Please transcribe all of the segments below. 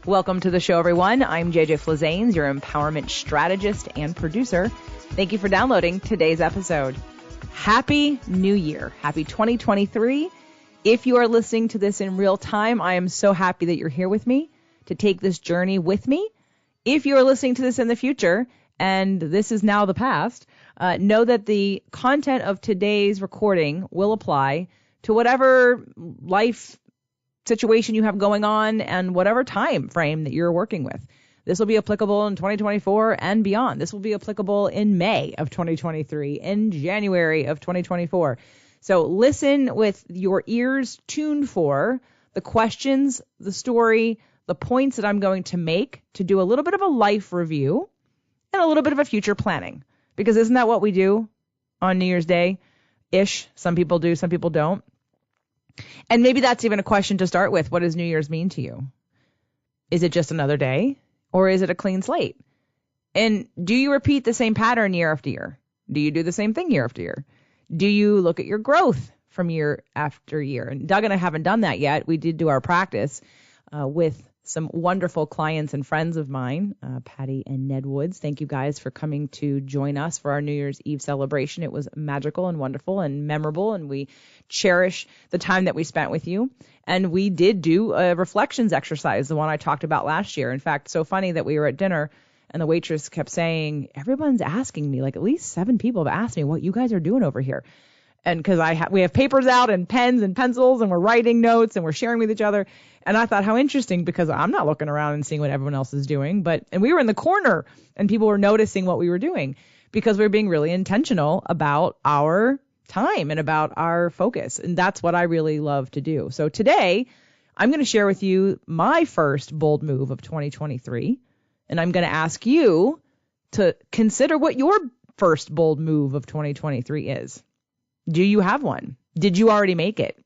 Welcome to the show, everyone. I'm JJ Flazanes, your empowerment strategist and producer. Thank you for downloading today's episode. Happy New Year. Happy 2023. If you are listening to this in real time, I am so happy that you're here with me to take this journey with me. If you are listening to this in the future, and this is now the past, know that the content of today's recording will apply to whatever life situation you have going on and whatever time frame that you're working with. This will be applicable in 2024 and beyond. This will be applicable in May of 2023, in January of 2024. So listen with your ears tuned for the questions, the story, the points that I'm going to make to do a little bit of a life review and a little bit of a future planning. Because isn't that what we do on New Year's Day-ish? Some people do, some people don't. And maybe that's even a question to start with. What does New Year's mean to you? Is it just another day, or is it a clean slate? And do you repeat the same pattern year after year? Do you do the same thing year after year? Do you look at your growth from year after year? And Doug and I haven't done that yet. We did do our practice with some wonderful clients and friends of mine, Patty and Ned Woods. Thank you guys for coming to join us for our New Year's Eve celebration. It was magical and wonderful and memorable, and we cherish the time that we spent with you. And we did do a reflections exercise, the one I talked about last year. In fact, so funny that we were at dinner and the waitress kept saying, everyone's asking me, like at least 7 people have asked me what you guys are doing over here. And because we have papers out and pens and pencils and we're writing notes and we're sharing with each other. And I thought how interesting, because I'm not looking around and seeing what everyone else is doing. And we were in the corner and people were noticing what we were doing because we were being really intentional about our time and about our focus. And that's what I really love to do. So today I'm going to share with you my first bold move of 2023. And I'm going to ask you to consider what your first bold move of 2023 is. Do you have one? Did you already make it?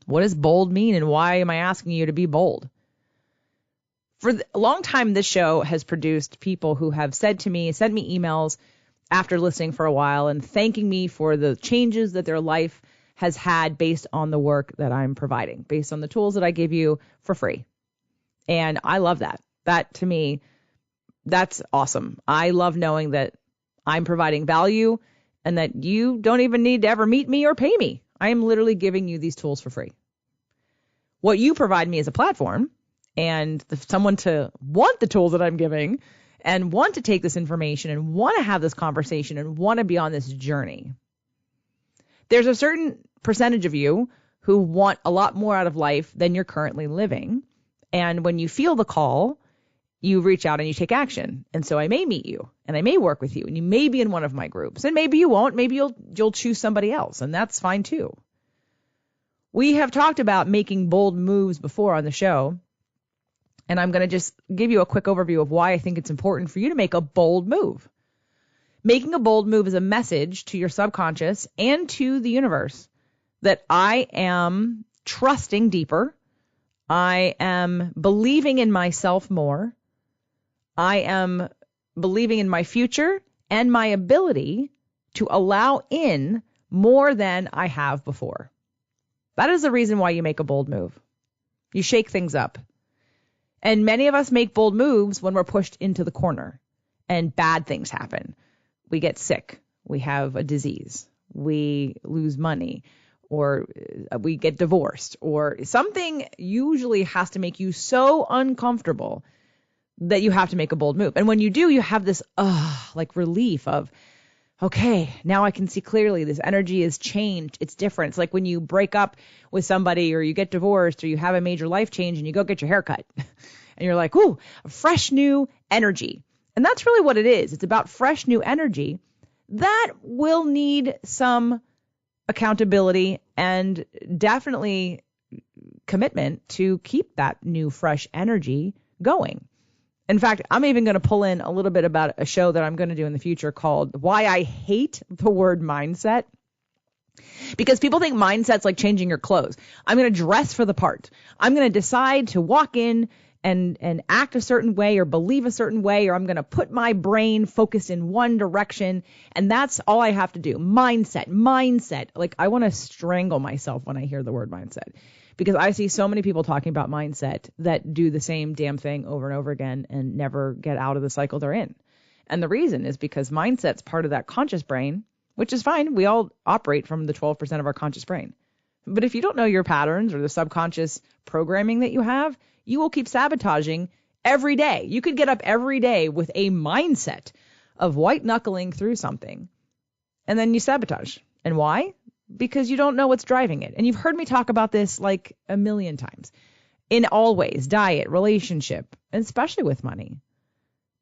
What does bold mean, and why am I asking you to be bold? For a long time, this show has produced people who have sent me emails after listening for a while and thanking me for the changes that their life has had based on the work that I'm providing, based on the tools that I give you for free. And I love that. That, to me, that's awesome. I love knowing that I'm providing value and that you don't even need to ever meet me or pay me. I am literally giving you these tools for free. What you provide me is a platform and someone to want the tools that I'm giving and want to take this information and want to have this conversation and want to be on this journey. There's a certain percentage of you who want a lot more out of life than you're currently living. And when you feel the call, you reach out and you take action. And so I may meet you and I may work with you and you may be in one of my groups and maybe you won't. Maybe you'll choose somebody else, and that's fine too. We have talked about making bold moves before on the show, and I'm going to just give you a quick overview of why I think it's important for you to make a bold move. Making a bold move is a message to your subconscious and to the universe that I am trusting deeper. I am believing in myself more. I am believing in my future and my ability to allow in more than I have before. That is the reason why you make a bold move. You shake things up. And many of us make bold moves when we're pushed into the corner and bad things happen. We get sick. We have a disease. We lose money, or we get divorced, or something usually has to make you so uncomfortable that you have to make a bold move. And when you do, you have this relief of, okay, now I can see clearly. This energy has changed. It's different. It's like when you break up with somebody or you get divorced or you have a major life change and you go get your hair cut. And you're like, ooh, a fresh new energy. And that's really what it is. It's about fresh new energy that will need some accountability and definitely commitment to keep that new fresh energy going. In fact, I'm even going to pull in a little bit about a show that I'm going to do in the future called Why I Hate the Word Mindset. Because people think mindset's like changing your clothes. I'm going to dress for the part. I'm going to decide to walk in and act a certain way or believe a certain way, or I'm going to put my brain focused in one direction, and that's all I have to do. Mindset. Like, I want to strangle myself when I hear the word mindset, because I see so many people talking about mindset that do the same damn thing over and over again and never get out of the cycle they're in. And the reason is because mindset's part of that conscious brain, which is fine. We all operate from the 12% of our conscious brain. But if you don't know your patterns or the subconscious programming that you have, you will keep sabotaging every day. You could get up every day with a mindset of white knuckling through something, and then you sabotage. And why? Because you don't know what's driving it. And you've heard me talk about this like a million times in all ways: diet, relationship, and especially with money,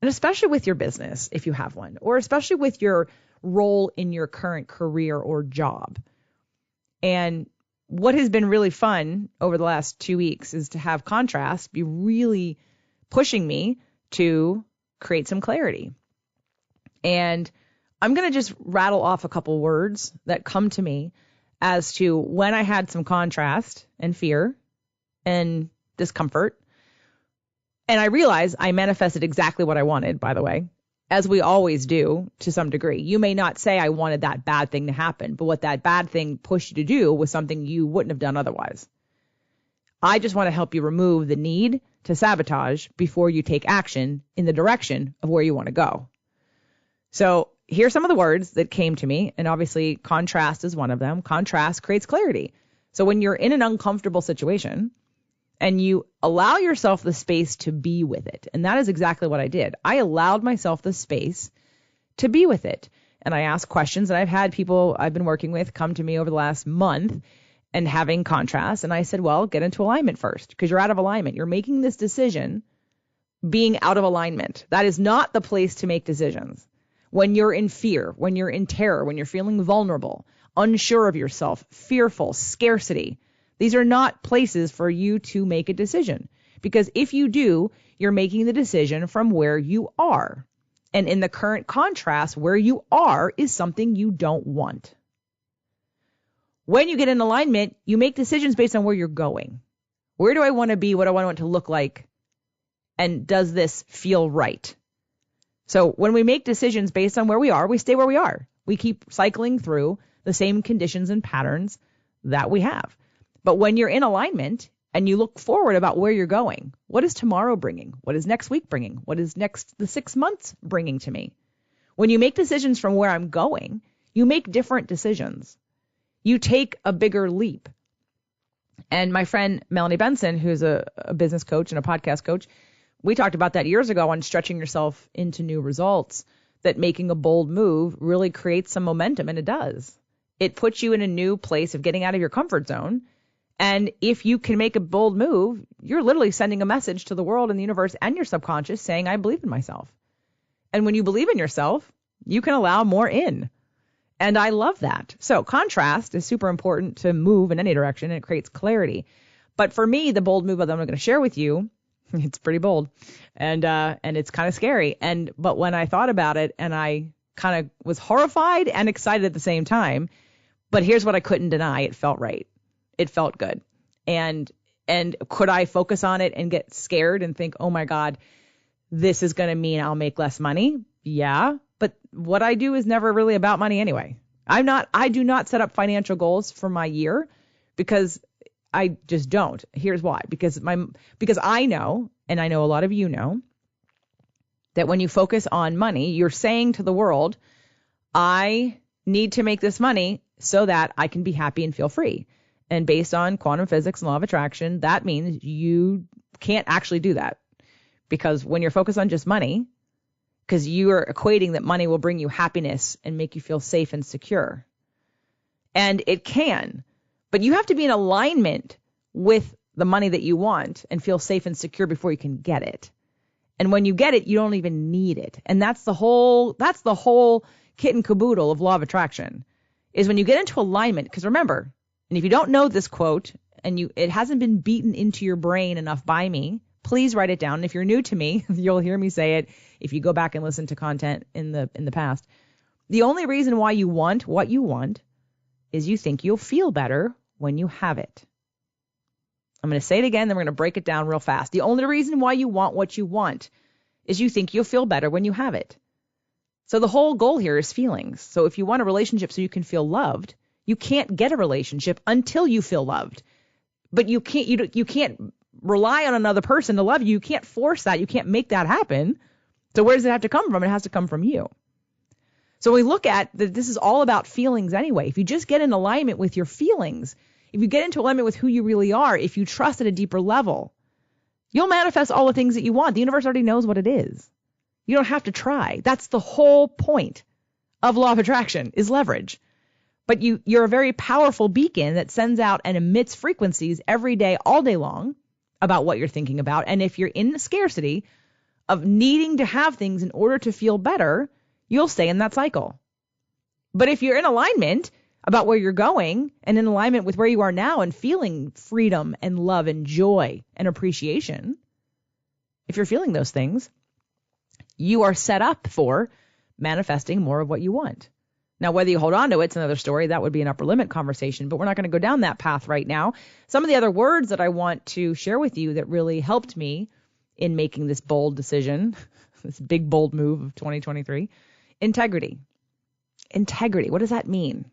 and especially with your business if you have one, or especially with your role in your current career or job. And what has been really fun over the last 2 weeks is to have Contrast be really pushing me to create some clarity. And I'm going to just rattle off a couple words that come to me as to when I had some contrast and fear and discomfort. And I realized I manifested exactly what I wanted, by the way, as we always do to some degree. You may not say I wanted that bad thing to happen, but what that bad thing pushed you to do was something you wouldn't have done otherwise. I just want to help you remove the need to sabotage before you take action in the direction of where you want to go. So here's some of the words that came to me, and obviously contrast is one of them. Contrast creates clarity. So when you're in an uncomfortable situation and you allow yourself the space to be with it, and that is exactly what I did. I allowed myself the space to be with it. And I asked questions, and I've had people I've been working with come to me over the last month and having contrast. And I said, well, get into alignment first, because you're out of alignment. You're making this decision being out of alignment. That is not the place to make decisions. When you're in fear, when you're in terror, when you're feeling vulnerable, unsure of yourself, fearful, scarcity, these are not places for you to make a decision. Because if you do, you're making the decision from where you are. And in the current contrast, where you are is something you don't want. When you get in alignment, you make decisions based on where you're going. Where do I want to be? What do I want it to look like? And does this feel right? So when we make decisions based on where we are, we stay where we are. We keep cycling through the same conditions and patterns that we have. But when you're in alignment and you look forward about where you're going, what is tomorrow bringing? What is next week bringing? What is the 6 months bringing to me? When you make decisions from where I'm going, you make different decisions. You take a bigger leap. And my friend Melanie Benson, who's a business coach and a podcast coach, we talked about that years ago on stretching yourself into new results, that making a bold move really creates some momentum, and it does. It puts you in a new place of getting out of your comfort zone. And if you can make a bold move, you're literally sending a message to the world and the universe and your subconscious saying, I believe in myself. And when you believe in yourself, you can allow more in. And I love that. So contrast is super important to move in any direction, and it creates clarity. But for me, the bold move that I'm going to share with you, it's pretty bold, and it's kind of scary. But when I thought about it, and I kind of was horrified and excited at the same time, but here's what I couldn't deny. It felt right. It felt good. And could I focus on it and get scared and think, oh my God, this is going to mean I'll make less money? Yeah. But what I do is never really about money anyway. I do not set up financial goals for my year, because I just don't. Here's why. Because I know, and I know a lot of you know, that when you focus on money, you're saying to the world, I need to make this money so that I can be happy and feel free. And based on quantum physics and law of attraction, that means you can't actually do that. Because when you're focused on just money, because you are equating that money will bring you happiness and make you feel safe and secure. And it can. But you have to be in alignment with the money that you want and feel safe and secure before you can get it. And when you get it, you don't even need it. And that's the whole kit and caboodle of law of attraction, is when you get into alignment. Because remember, and if you don't know this quote and it hasn't been beaten into your brain enough by me, please write it down. And if you're new to me, you'll hear me say it if you go back and listen to content in the past. The only reason why you want what you want is you think you'll feel better when you have it. I'm going to say it again, then we're going to break it down real fast. The only reason why you want what you want is you think you'll feel better when you have it. So the whole goal here is feelings. So if you want a relationship so you can feel loved, you can't get a relationship until you feel loved. But you can't rely on another person to love you. You can't force that. You can't make that happen. So where does it have to come from? It has to come from you. So we look at that. This is all about feelings anyway. If you just get in alignment with your feelings, if you get into alignment with who you really are, if you trust at a deeper level, you'll manifest all the things that you want. The universe already knows what it is. You don't have to try. That's the whole point of law of attraction, is leverage. But you're a very powerful beacon that sends out and emits frequencies every day, all day long, about what you're thinking about. And if you're in the scarcity of needing to have things in order to feel better, you'll stay in that cycle. But if you're in alignment about where you're going and in alignment with where you are now and feeling freedom and love and joy and appreciation, if you're feeling those things, you are set up for manifesting more of what you want. Now, whether you hold on to it's another story. That would be an upper limit conversation, but we're not going to go down that path right now. Some of the other words that I want to share with you that really helped me in making this bold decision, this big, bold move of 2023, integrity. Integrity. What does that mean?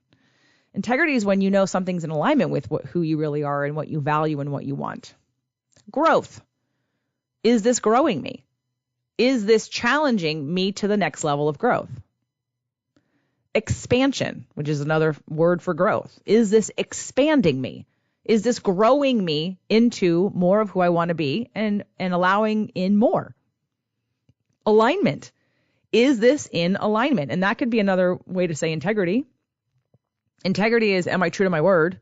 Integrity is when you know something's in alignment with who you really are and what you value and what you want. Growth. Is this growing me? Is this challenging me to the next level of growth? Expansion, which is another word for growth. Is this expanding me? Is this growing me into more of who I want to be and allowing in more? Alignment. Is this in alignment? And that could be another way to say integrity. Integrity is, am I true to my word?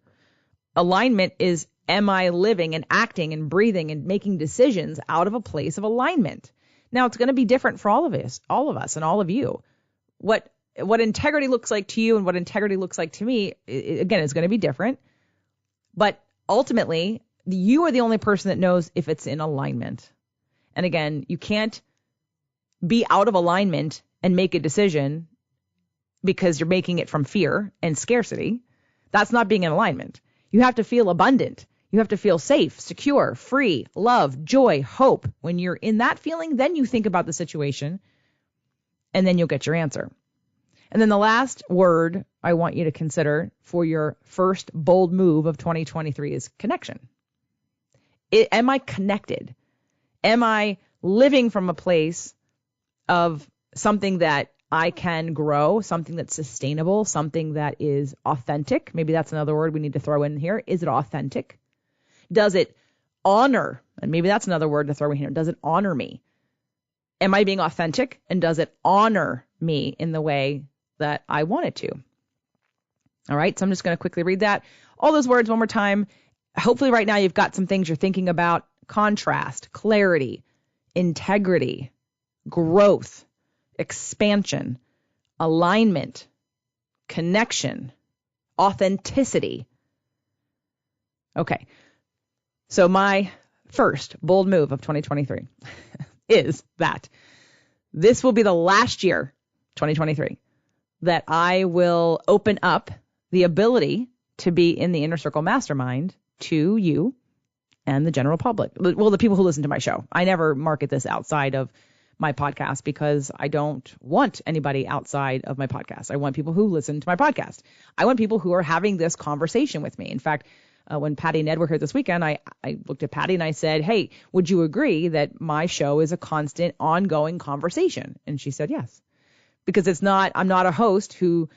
Alignment is, am I living and acting and breathing and making decisions out of a place of alignment? Now, it's going to be different for all of us and all of you. What integrity looks like to you and what integrity looks like to me, again, is going to be different. But ultimately, you are the only person that knows if it's in alignment. And again, you can't be out of alignment and make a decision because you're making it from fear and scarcity. That's not being in alignment. You have to feel abundant. You have to feel safe, secure, free, love, joy, hope. When you're in that feeling, then you think about the situation and then you'll get your answer. And then the last word I want you to consider for your first bold move of 2023 is connection. Am I connected? Am I living from a place of something that I can grow, something that's sustainable, something that is authentic? Maybe that's another word we need to throw in here. Is it authentic? Does it honor? And maybe that's another word to throw in here. Does it honor me? Am I being authentic? And does it honor me in the way that I want it to? All right. So I'm just going to quickly read that. All those words one more time. Hopefully right now you've got some things you're thinking about. Contrast, clarity, integrity, growth, expansion, alignment, connection, authenticity. Okay. So my first bold move of 2023 is that this will be the last year, 2023, that I will open up the ability to be in the Inner Circle Mastermind to you and the general public. Well, the people who listen to my show. I never market this outside of my podcast because I don't want anybody outside of my podcast. I want people who listen to my podcast. I want people who are having this conversation with me. In fact, when Patty and Ed were here this weekend, I looked at Patty and I said, hey, would you agree that my show is a constant, ongoing conversation? And she said yes. Because I'm not a host who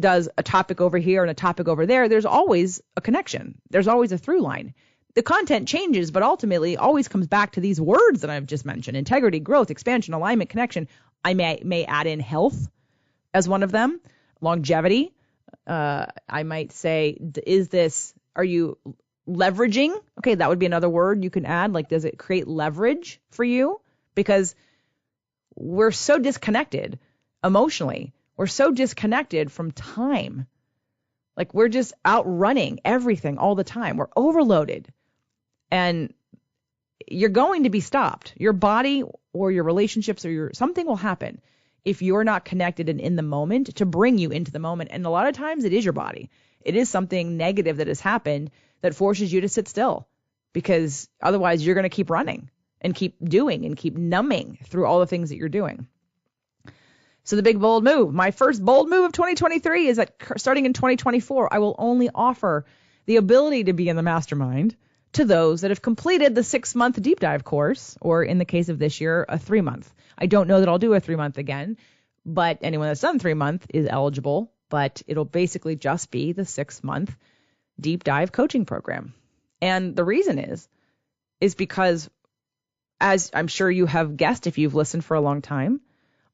does a topic over here and a topic over there. There's always a connection. There's always a through line. The content changes, but ultimately always comes back to these words that I've just mentioned: integrity, growth, expansion, alignment, connection. I may add in health as one of them, longevity. I might say, are you leveraging? Okay, that would be another word you can add. Like, does it create leverage for you? Because we're so disconnected emotionally. We're so disconnected from time. Like, we're just outrunning everything all the time. We're overloaded. And you're going to be stopped. Your body or your relationships or something will happen if you're not connected and in the moment to bring you into the moment. And a lot of times it is your body. It is something negative that has happened that forces you to sit still, because otherwise you're going to keep running and keep doing and keep numbing through all the things that you're doing. So the big bold move, my first bold move of 2023 is that starting in 2024, I will only offer the ability to be in the mastermind to those that have completed the 6-month deep dive course, or in the case of this year, a 3-month. I don't know that I'll do a 3-month again, but anyone that's done 3-month is eligible, but it'll basically just be the 6-month deep dive coaching program. And the reason is because, as I'm sure you have guessed if you've listened for a long time,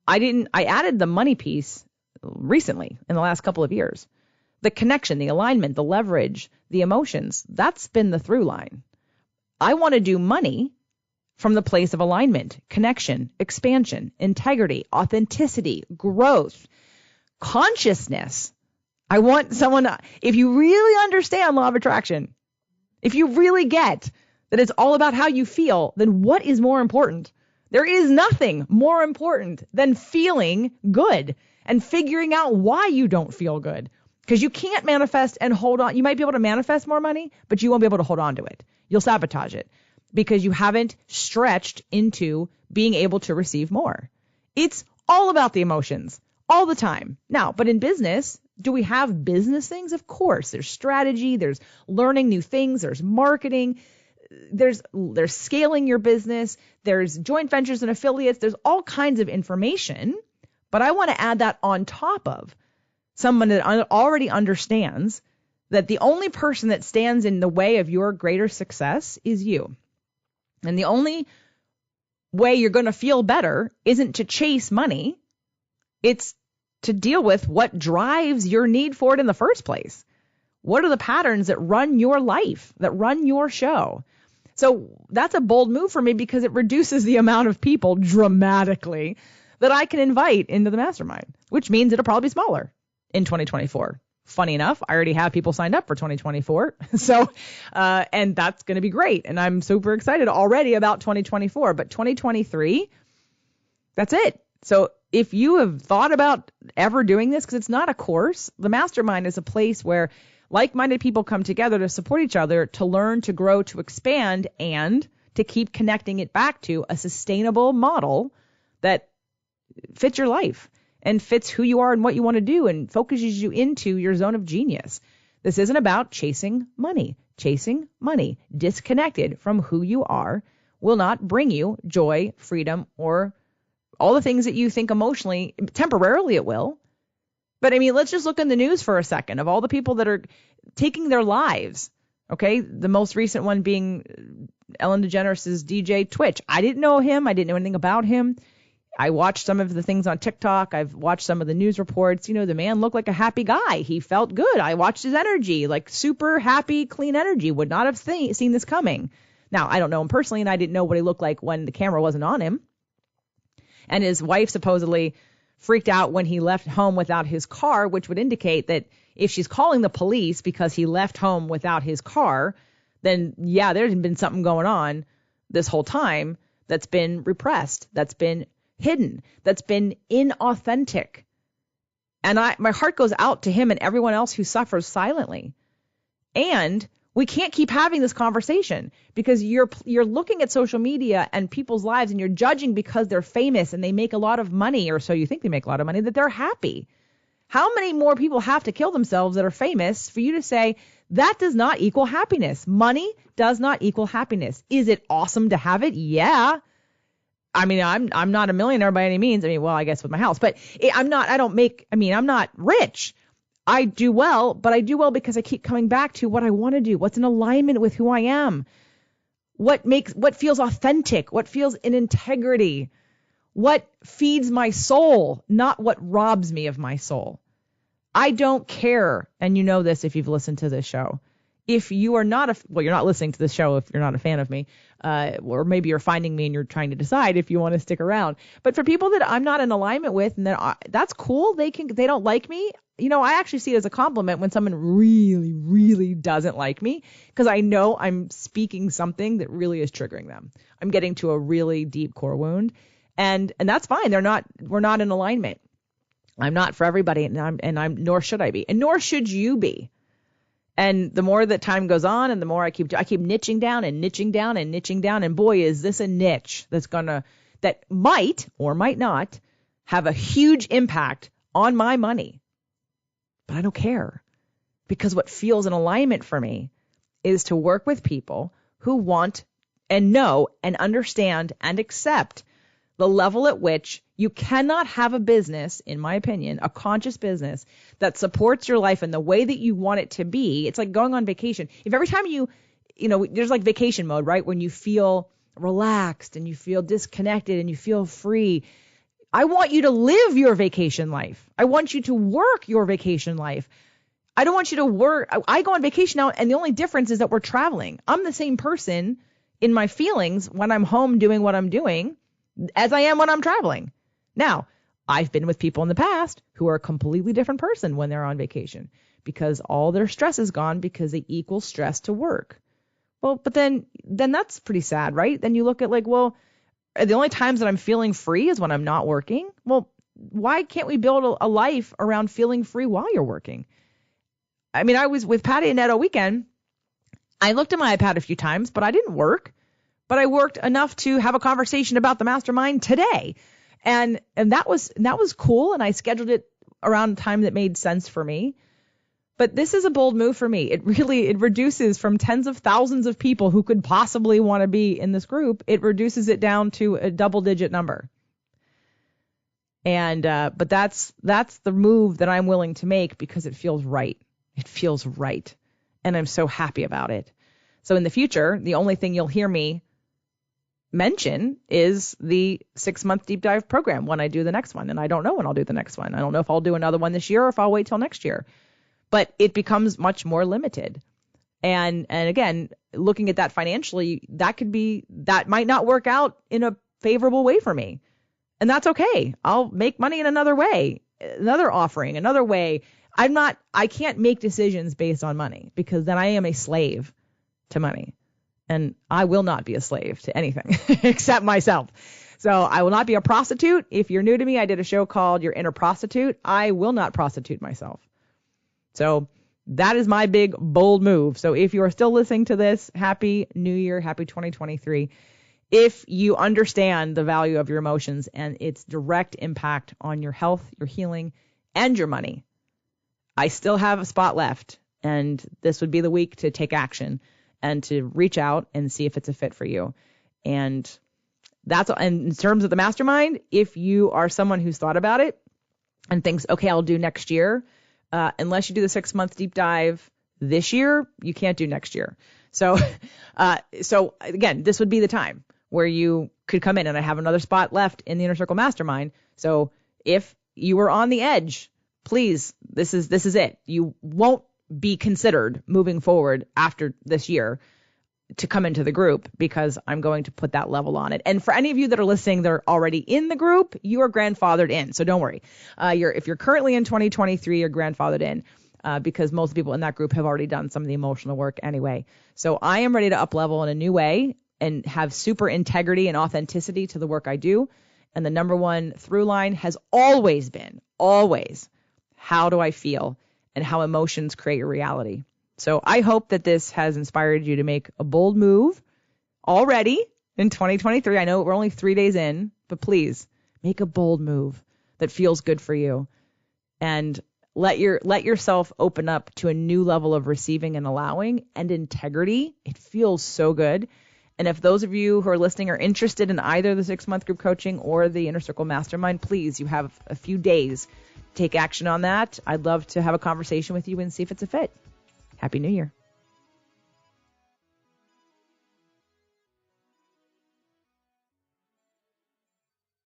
I added the money piece recently in the last couple of years. The connection, the alignment, the leverage, the emotions, that's been the through line. I want to do money from the place of alignment, connection, expansion, integrity, authenticity, growth, consciousness. I want someone, if you really understand law of attraction, if you really get that it's all about how you feel, then what is more important? There is nothing more important than feeling good and figuring out why you don't feel good. Because you can't manifest and hold on. You might be able to manifest more money, but you won't be able to hold on to it. You'll sabotage it because you haven't stretched into being able to receive more. It's all about the emotions all the time. Now, but in business, do we have business things? Of course. There's strategy. There's learning new things. There's marketing. There's scaling your business. There's joint ventures and affiliates. There's all kinds of information. But I want to add that on top of someone that already understands that the only person that stands in the way of your greater success is you. And the only way you're going to feel better isn't to chase money. It's to deal with what drives your need for it in the first place. What are the patterns that run your life, that run your show? So that's a bold move for me because it reduces the amount of people dramatically that I can invite into the mastermind, which means it'll probably be smaller in 2024. Funny enough, I already have people signed up for 2024. So, and that's going to be great. And I'm super excited already about 2024, but 2023, that's it. So if you have thought about ever doing this, because it's not a course, the mastermind is a place where like-minded people come together to support each other, to learn, to grow, to expand, and to keep connecting it back to a sustainable model that fits your life and fits who you are and what you want to do and focuses you into your zone of genius. This isn't about chasing money. Chasing money, disconnected from who you are, will not bring you joy, freedom, or all the things that you think emotionally. Temporarily it will. But I mean, let's just look in the news for a second of all the people that are taking their lives. Okay, the most recent one being Ellen DeGeneres' DJ Twitch. I didn't know him. I didn't know anything about him. I watched some of the things on TikTok. I've watched some of the news reports. You know, the man looked like a happy guy. He felt good. I watched his energy, like super happy, clean energy. Would not have seen this coming. Now, I don't know him personally, and I didn't know what he looked like when the camera wasn't on him. And his wife supposedly freaked out when he left home without his car, which would indicate that if she's calling the police because he left home without his car, then yeah, there's been something going on this whole time that's been repressed, that's been hidden, that's been inauthentic. And my heart goes out to him and everyone else who suffers silently. And we can't keep having this conversation because you're looking at social media and people's lives and you're judging because they're famous and they make a lot of money, or so you think they make a lot of money, that they're happy. How many more people have to kill themselves that are famous for you to say that does not equal happiness? Money does not equal happiness. Is it awesome to have it? Yeah. I mean, I'm not a millionaire by any means. I mean, well, I guess with my house, but I'm not rich. I do well, but I do well because I keep coming back to what I want to do, what's in alignment with who I am, what feels authentic, what feels in integrity, what feeds my soul, not what robs me of my soul. I don't care, and you know this if you've listened to this show. If you are not you're not listening to this show if you're not a fan of me, or maybe you're finding me and you're trying to decide if you want to stick around. But for people that I'm not in alignment with, and that's cool. They don't like me. You know, I actually see it as a compliment when someone really, really doesn't like me, because I know I'm speaking something that really is triggering them. I'm getting to a really deep core wound, and that's fine. We're not in alignment. I'm not for everybody, and I'm nor should I be, and nor should you be. And the more that time goes on, and the more I keep niching down and niching down and niching down, and boy, is this a niche that might or might not have a huge impact on my money. But I don't care, because what feels in alignment for me is to work with people who want and know and understand and accept the level at which you cannot have a business, in my opinion, a conscious business that supports your life in the way that you want it to be. It's like going on vacation. If every time there's like vacation mode, right? When you feel relaxed and you feel disconnected and you feel free. I want you to live your vacation life. I want you to work your vacation life. I don't want you to work. I go on vacation now, and the only difference is that we're traveling. I'm the same person in my feelings when I'm home doing what I'm doing as I am when I'm traveling. Now, I've been with people in the past who are a completely different person when they're on vacation because all their stress is gone because they equal stress to work. Well, but then that's pretty sad, right? Then you look at the only times that I'm feeling free is when I'm not working. Well, why can't we build a life around feeling free while you're working? I mean, I was with Patty and Ned all weekend. I looked at my iPad a few times, but I didn't work. But I worked enough to have a conversation about the mastermind today. And that was cool. And I scheduled it around a time that made sense for me. But this is a bold move for me. It reduces from tens of thousands of people who could possibly want to be in this group. It reduces it down to a double-digit number. And but that's the move that I'm willing to make because it feels right. It feels right. And I'm so happy about it. So in the future, the only thing you'll hear me mention is the 6-month deep dive program when I do the next one. And I don't know when I'll do the next one. I don't know if I'll do another one this year or if I'll wait till next year. But it becomes much more limited. And again, looking at that financially, that might not work out in a favorable way for me. And that's okay. I'll make money in another way, another offering, another way. I can't make decisions based on money because then I am a slave to money. And I will not be a slave to anything except myself. So I will not be a prostitute. If you're new to me, I did a show called Your Inner Prostitute. I will not prostitute myself. So that is my big, bold move. So if you are still listening to this, Happy New Year, Happy 2023. If you understand the value of your emotions and its direct impact on your health, your healing, and your money, I still have a spot left. And this would be the week to take action and to reach out and see if it's a fit for you. And in terms of the mastermind, if you are someone who's thought about it and thinks, okay, I'll do next year, unless you do the 6-month deep dive this year, you can't do next year. So again, this would be the time where you could come in, and I have another spot left in the Inner Circle Mastermind. So if you were on the edge, please, this is it. You won't be considered moving forward after this year to come into the group because I'm going to put that level on it. And for any of you that are listening that are already in the group, you are grandfathered in. So don't worry. If you're currently in 2023, you're grandfathered in because most people in that group have already done some of the emotional work anyway. So I am ready to up level in a new way and have super integrity and authenticity to the work I do. And the number one through line has always been, how do I feel and how emotions create your reality. So I hope that this has inspired you to make a bold move already in 2023. I know we're only 3 days in, but please make a bold move that feels good for you and let yourself open up to a new level of receiving and allowing and integrity. It feels so good. And if those of you who are listening are interested in either the 6-month group coaching or the Inner Circle Mastermind, please, you have a few days to take action on that. I'd love to have a conversation with you and see if it's a fit. Happy New Year.